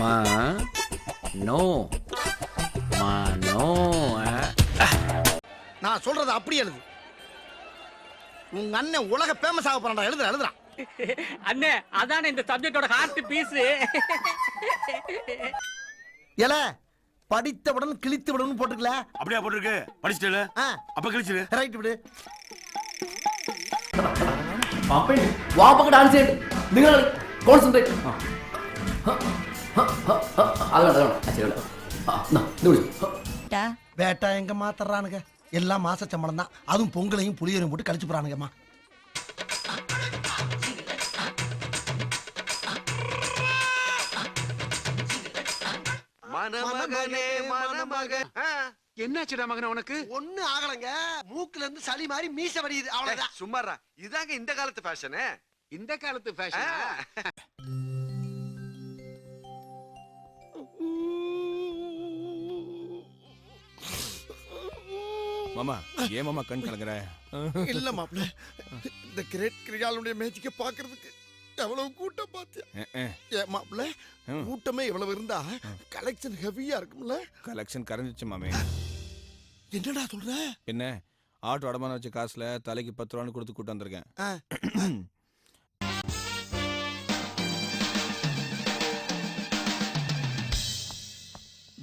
மா நோ மா நோ. நான் சொல்றது அப்படி எழுது. உங்க அண்ணன் உலக ஃபேமஸ் ஆக போறான்டா. எழுதுறான். அண்ணே அதானே இந்த சப்ஜெக்டோட ஹார்ட் பீஸ். ஏல படித்தவுடன் கிழித்து விடணும் போட்டுக்கல. அப்படியே போட்டுருக்கு. படிச்சிட்டல அப்ப கிழிச்சிரு. ரைட் விடு. പാപ്പേ വാ പക്കട ആൻസർ നിങ്ങൾ കോൺസെൻട്രേറ്റ്. பேட்டா எங்க மாத்தறானுங்க. எல்லாம் மாச சம்பளம் தான். அதுவும் பொங்கலையும் புளியரையும் போட்டு கழிச்சு போறானுங்கம்மா. மணமகனே மணமகன். என்னாச்சுடா மகனே உனக்கு? ஒண்ணு ஆகலங்க. மூக்குல இருந்து சளி மாதிரி மீச வடியுது. அவ்வளவுதான். சும்மாறா. இதாங்க இந்த காலத்து ஃபேஷன். இந்த காலத்து ஃபேஷன். மாமா ஏன் மாமா கண் கலங்குற? இல்ல மாப்ள, இந்த கிரேட் கிரிகாலுடைய மேட்சிக்க பாக்குறதுக்கு எவ்வளவு கூட்டம் பாத்தியா மாப்ள? கூட்டமே இவ்வளவு இருந்தா கலெக்ஷன் ஹெவியா இருக்கும்ல? கலெக்ஷன் கரைஞ்சிச்சு மாமே. என்னடா சொல்ற? என்ன ஆட்டோ அடமான வச்ச காசுல தலைக்கு 10 ரூபான்னு கொடுத்து கூட்டு வந்திருக்கேன்.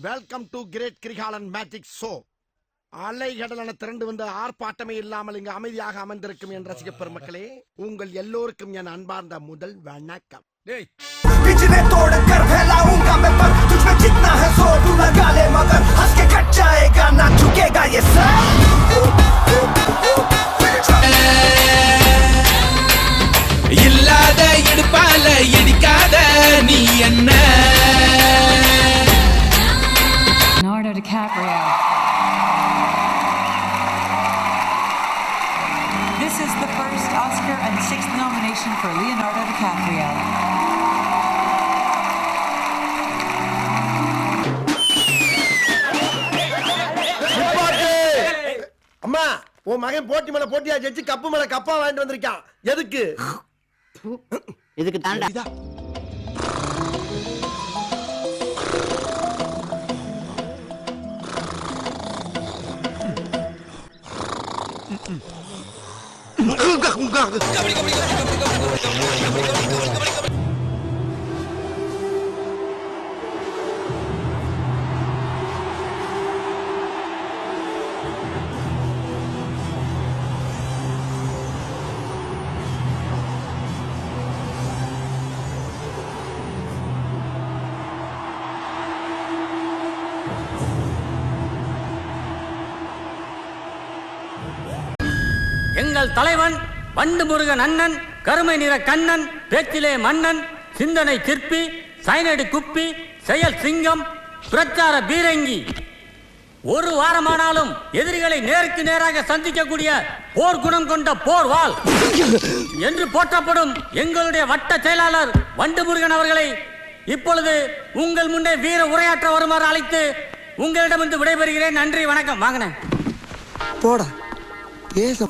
Welcome to great Krikalan magic show. அலைகடலான திரண்டு வந்து ஆர்ப்பாட்டமே இல்லாமல் இங்கு அமைதியாக அமர்ந்திருக்கும் என் ரசிக பெருமக்களே, உங்கள் எல்லோருக்கும் என் அன்பார்ந்த முதல் வணக்கம். இல்லாத இடுப்பால இடிக்காத நீ என்ன. Leonardo DiCaprio. This is the first Oscar and 6th nomination for Leonardo DiCaprio. அம்மா, உன் மகன் போட்டி மேல போட்டியா ஜெயிச்சு கப்பு மேல கப்பா வாங்கிட்டு வந்திருக்கான். எதுக்கு? இதுக்கு தாண்டா. எங்கள் தலைவன் வண்டு முருகன் அண்ணன், கருமை நிற கண்ணன், பேச்சிலே மன்னன், சிந்தனை சிற்பி, சைனடி குப்பி, செயல் சிங்கம், பிரச்சார பீரங்கி, ஒரு வாரமானாலும் எதிரிகளை நேருக்கு நேராக சந்திக்கக்கூடிய போர் குணம் கொண்ட போர் வாள் என்று போற்றப்படும் எங்களுடைய வட்ட செயலாளர் வண்டு முருகன் அவர்களை இப்பொழுது உங்கள் முன்னே வீர உரையாற்ற வருமாறு அழைத்து உங்களிடமிருந்து விடைபெறுகிறேன். நன்றி, வணக்கம். வாங்கினேன் போடா பேச.